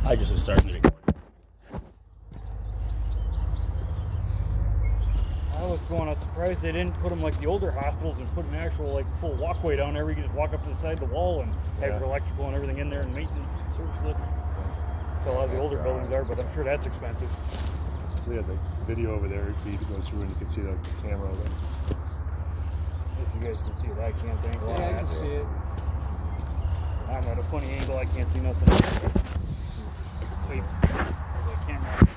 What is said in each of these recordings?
I just was starting to record. I was surprised they didn't put them like the older hospitals and put an actual like full walkway down there where you can just walk up to the side of the wall and have your electrical and everything in there and maintenance service it. So a lot of the older buildings are, but I'm sure that's expensive. So yeah, the video over there feed goes through and you can see the camera over there. If you guys can see it, I can't think. Yeah, I can see it. I'm at a funny angle, I can't see nothing. Wait, the camera.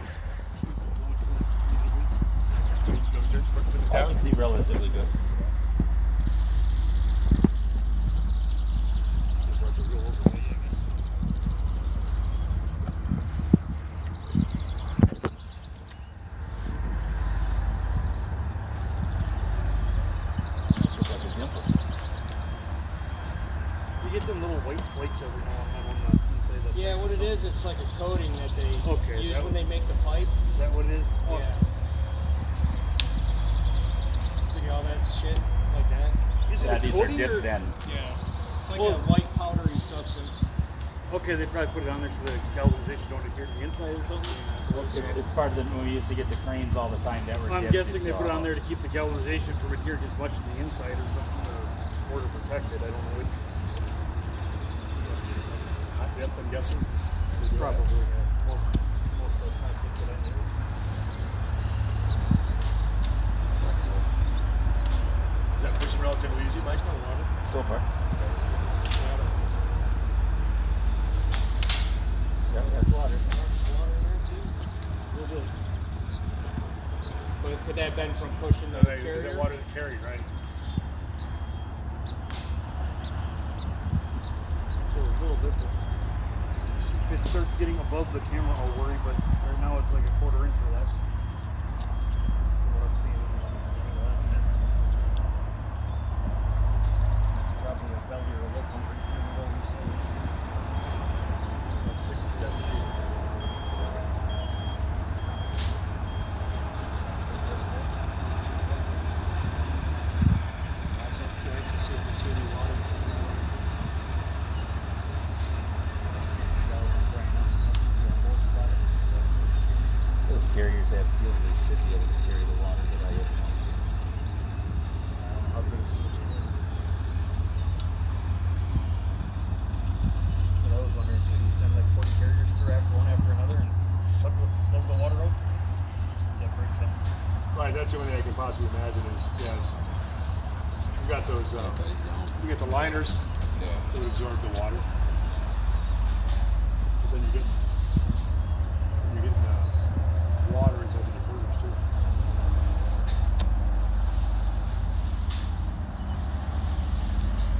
I can see relatively good. You get them little white flakes every now and then on the inside of the Yeah, what it is, it's like a coating that they use when they make the pipe. Is that what it is? Oh. Yeah. See all that shit like that? Is it a These are coating dipped or? then. Yeah. It's like a white powdery substance. Okay, they probably put it on there so the galvanization don't adhere to the inside or something. It's part of the, when we used to get the cranes all the time that were I'm dipped, guessing they put it on there to keep the galvanization from adhering as much to the inside or something, or to protect it. I don't know which. Hot dip, I'm guessing. Probably. Most of us not think that I know. Is that pushing relatively easy, Mike? On water? So far. Yeah, that's water. Real good. But could that have been from pushing the Is carrier? that water that carried, right? So a little different. If it starts getting above the camera, I'll worry, but right now it's like a quarter inch or less. From what I'm seeing. It's probably a belly or a lip right there below we see. Like 67 feet. Watch those joints and see if we see any water. Those carriers have seals, they should be able to carry the water, but I don't know. How good is it? I was wondering, could you send like 40 carriers through one after another and slug the water out? That breaks up. Right, that's the only thing I can possibly imagine is, you got those, you get the liners that would absorb the water. But then you're getting water inside the diffusers too.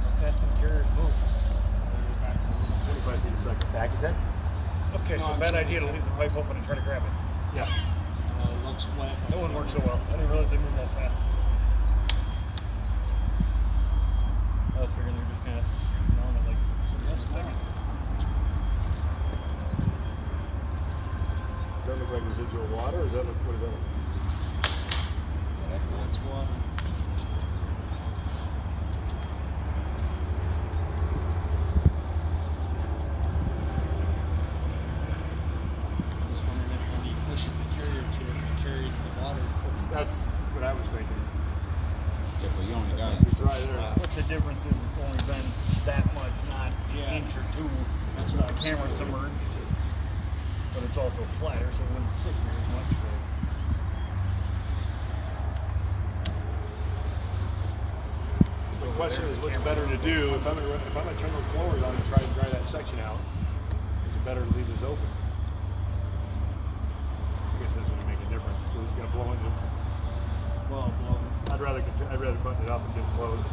How fast do the carriers move? 25 feet a second. Back, you said? Okay, so bad idea to leave the pipe open and try to grab it. Yeah. It looks wet. That wouldn't work so well. I didn't realize they moved that fast. I was figuring they're just kind of on it like a second. Does that look like residual water, or does that look, what does that look like? That's water. Just wondering if when you push the carrier through, if it carried the water. That's what I was thinking. Yeah, but you only got It's dry there. What the difference is, it's only been that much, not an inch or two. That's what I was camera submerged. But it's also flatter, so it wouldn't sit here as much. The question is, what's better to do? If I'm gonna turn those blowers on and try to dry that section out, is it better to leave this open? I guess that doesn't make a difference. We're just gonna blow into. Well, I'd rather button it up and get it closed.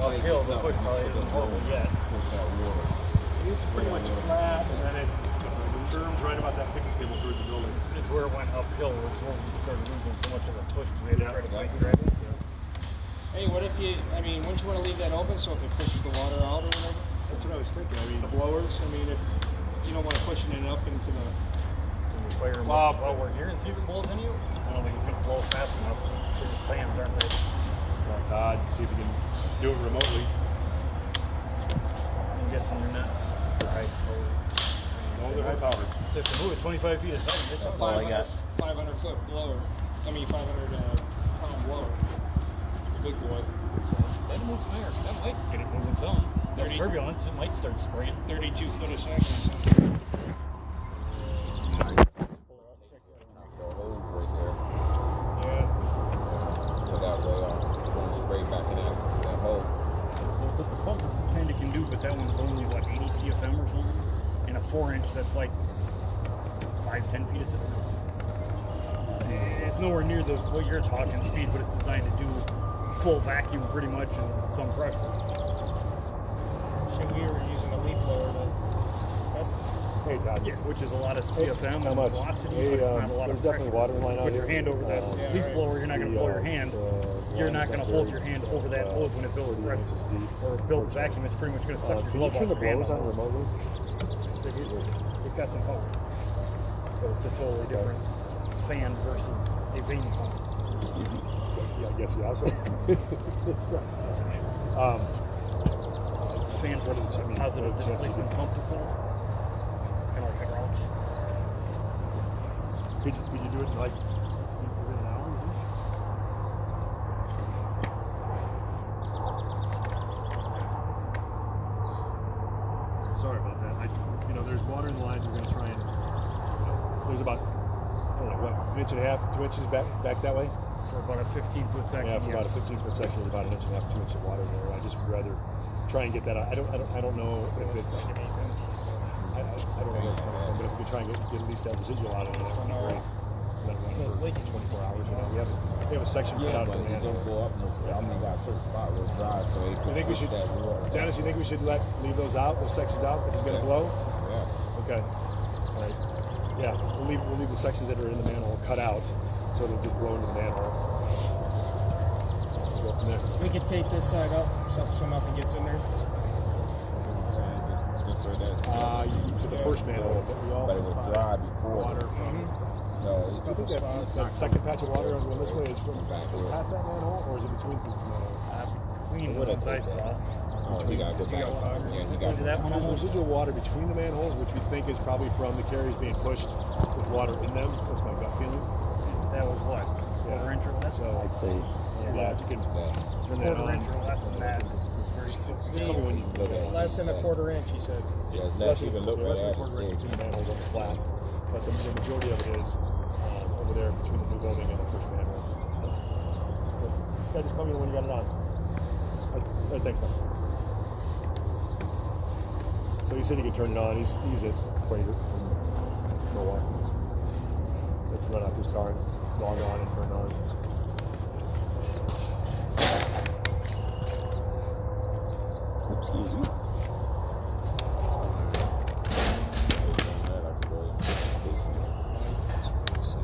Uphill, the push probably isn't horrible yet. It's pretty much flat, and then it turns right about that picnic table towards the building. It's where it went uphill. It's where we started losing so much of the push because we had to try to fight and grab it. hey, what if you, wouldn't you want to leave that open so if it pushes the water out or whatever? That's what I was thinking. I mean, The blowers, if you don't want to push pushing it up into the. Can you fire them up while we're here and see if it blows any of it? I don't think it's going to blow fast enough. They're just fans, aren't they? Well, Todd, see if you can do it remotely. I'm guessing they're not super high powered. No, they're high powered. So if you move it 25 feet a second, it's That's all I got. 500 foot blower. I mean 500 pound blower. The big boy. That moves higher. That might get it moving some. There's 30 turbulence, it might start spraying. 32 foot a second. What the pump kind of can do, but that one's only what 80 CFM or something, and a 4-inch that's like 5-10 feet a second. It's nowhere near the what you're talking speed, but it's designed to do full vacuum pretty much and some pressure. So we were using a leaf blower to test this. Hey, Todd. Yeah, which is a lot of CFM How and much? velocity, Hey, but it's not a lot there's of definitely pressure. water line out Put here. your hand over that Yeah, leaf right. blower, you're not going to blow your hand. You're not going to hold your hand over that hose when it builds pressure or builds vacuum. It's pretty much going to suck your Can you glove turn the off your hand. blowers on almost. remotely? It's got some power, but it's a totally different fan versus a vane pump. Yeah, I guess yeah. So. Fan versus I mean, positive what chance displacement you pump to cool. Kind of like hydraulics. Could you do it in like within an hour? Sorry about that. There's water in the lines. We're going to try and. There's about, I don't know, what, 1.5 inches, 2 inches back that way. For about a 15-foot section. Yeah, for about a yes. 15-foot section, there's about 1.5 inches, 2 inches of water in there. I just would rather try and get that out. I don't know if it's. I don't know where it's coming from, but if we could try and get at least that residual out of it, that'd be great. Let it run for 24 hours. We have a section cut out of the manhole. You think we should, Dennis? You think we should leave those out, those sections out, if it's going to blow? Yeah. Okay. All right. Yeah, we'll leave the sections that are in the manhole cut out, so it'll just blow into the manhole. We'll go from there. We could take this side up so nothing gets in there. To the first manhole, but we also But it was dry before. water from. No, I think that second patch of water going this way is from past that manhole, or is it between the two manholes? Between the ones I saw. oh, he got to go back. Yeah, he got Look at that one There's almost. residual water between the manholes, which we think is probably from the carriers being pushed with water in them. That's my gut feeling. That was what? Quarter inch or less? So I'd say yeah, if you can turn that Quarter on. inch or less than that. Tell me when you can look at it. Less than a quarter inch, he said. Yeah, let's even look less at than a that. quarter inch See. between the manholes on the flat, but the majority of it is over there between the new building and the first manhole. Yeah, just call me when you got it on. All right, thanks, man. So he said he could turn it on. He's a freighter from Milwaukee. Let's run out this car and log on and turn it on. Excuse me.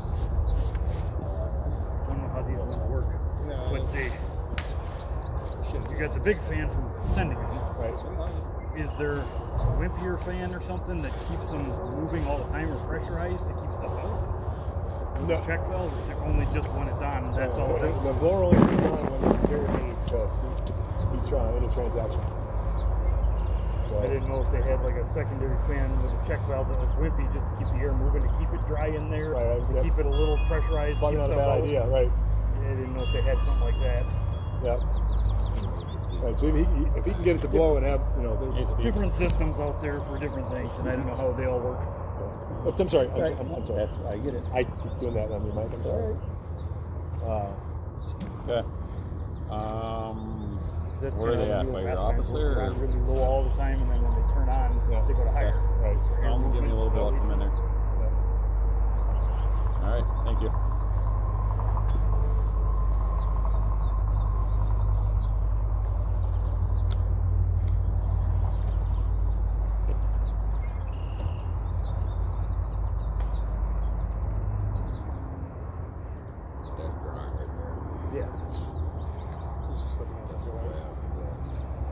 I don't know how these ones work. No. But you got the big fan from sending them. Right. Is there a wimpier fan or something that keeps them moving all the time or pressurized to keep stuff out? No. Check valve, or is it only just when it's on and that's all it is? The blower only turns on when the carrier needs to be trying any transaction. So, I didn't know if they had like a secondary fan with a check valve that was wimpy just to keep the air moving, to keep it dry in there, Right, to yep. keep it a little pressurized, probably keep not a stuff bad out. idea, right? I didn't know if they had something like that. Yeah. Right. So if he can get it to blow and have, there's Different systems out there for different things, and I don't know how they all work. Oops, I'm sorry. I'm sorry. I get it. I keep doing that on your mic. I'm sorry. Okay. That's Where are kinda they at? how By the your fast office fans there, work. or- They're on really low all the time, and then when they turn on, they go to higher. Right. So air Give me a little bit. I'll movement, come in there. All right. Thank you. That's dry right there. Yeah. Just looking at that.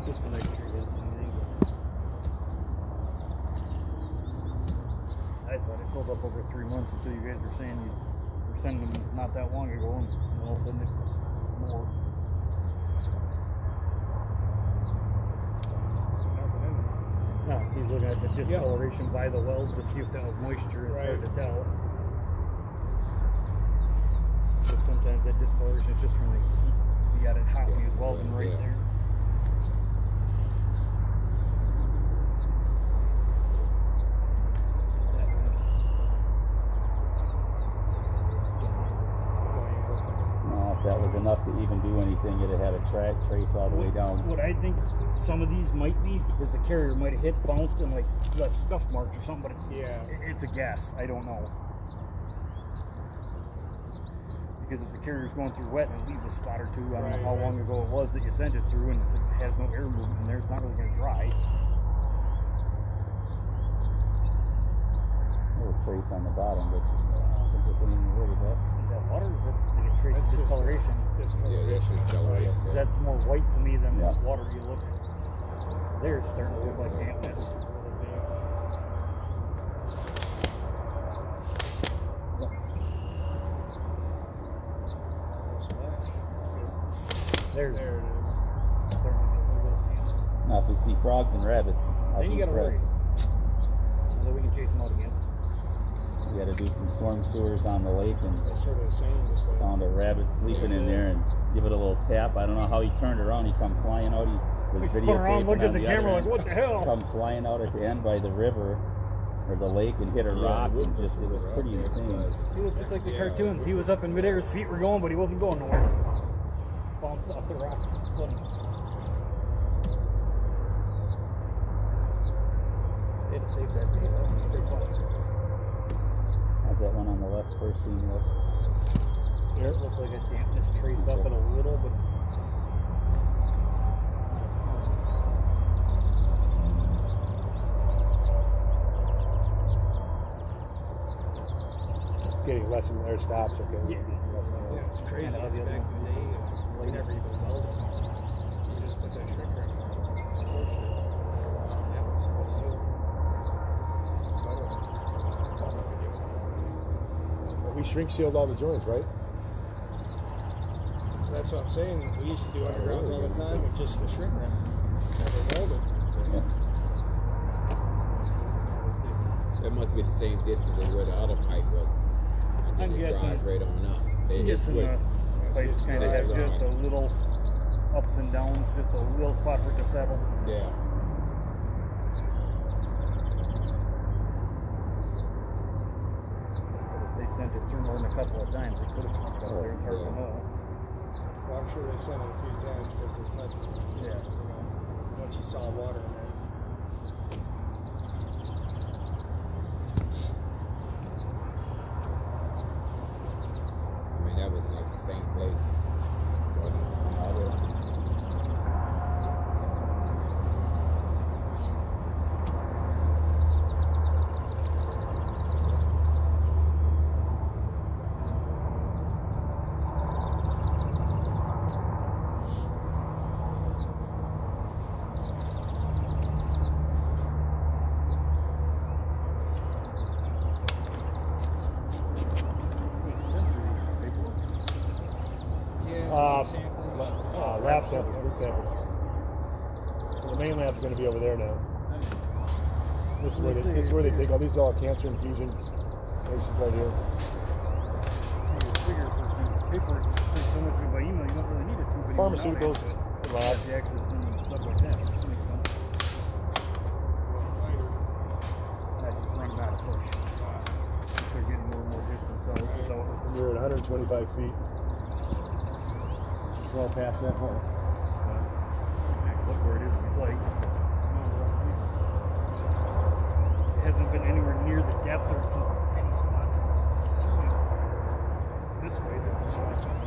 Just to make sure it is anything. I thought it filled up over 3 months until you guys were saying you were sending them not that long ago, and all of a sudden it was more. Nothing in there. No, he's looking at the discoloration by the weld to see if that was moisture. It's hard to tell. Because sometimes that discoloration is just from the heat. You got it hot when you're welding right there. If that was enough to even do anything, it'd have had a trace all the way down. What I think some of these might be is the carrier might have hit, bounced, and like left scuff marks or something. But it's a guess. I don't know. Because if the carrier's going through wet and it leaves a spot or two, I don't know how long ago it was that you sent it through, and if it has no air movement in there, it's not really going to dry. A little trace on the bottom, but I don't think there's anything wrong with that. Is that water, or is that like a trace of discoloration? Yeah, that's discoloration. Because that's more white to me than water. You look there, it's starting to look like dampness. There it is. Now, if we see frogs and rabbits, I'll then be you gotta worry. impressed. So then we can chase them out again. We gotta do some storm sewers on the lake, and That's sort of the same. Just like, found a rabbit sleeping in there, and give it a little tap. I don't know how he turned around. He come flying out. He was He spun around, videotaping looked at on the other camera like, end. what the hell? Come flying out at the end by the river or the lake and hit a rock, and just it was pretty insane. He looked just like the cartoons. He was up in midair, his feet were going, but he wasn't going nowhere. Bounced off the rock. Funny. They had to save that video. That was pretty funny. How's that one on the left first scene look? It looked like a dampness trace up it a little, but it's getting less and there stops. Okay. Yeah. Yeah, it's crazy. Kinda It's the back other in the day, we never even welded. You just put that shrink wrap on, torched it. That was so. Well, we shrink sealed all the joints, right? That's what I'm saying. We used to do undergrounds all the time with just the shrink wrap. Never welded. Yeah. That must be the same distance as where the other pipe was. And I'm then it guessing- drives right on up. I'm It's guessing quick. the pipes kind of have just a little ups and downs, just a little spot for it to settle. Yeah. But if they sent it through more than a couple of times, it could have popped up there. It's hard to Yeah. know. Well, I'm sure they sent it a few times because they're touching it. Yeah. You know, once you saw water in there. I mean, that was like the same place. Wasn't it? Other. Yeah, sampling. Lab samples, root samples. So the main lab's going to be over there now. This is where they take all these. All cancer infusion patients right here. Paperwork is so much by email, you don't really need a tube anymore. Pharmaceuticals, nowadays. lab. The access and stuff like that. That makes sense. Tighter. I just run out of push. They're getting more and more distance. So We're at 125 feet. Well past that hole. look where it is in play. It hasn't been anywhere near the depth or just any spots. This way, this way.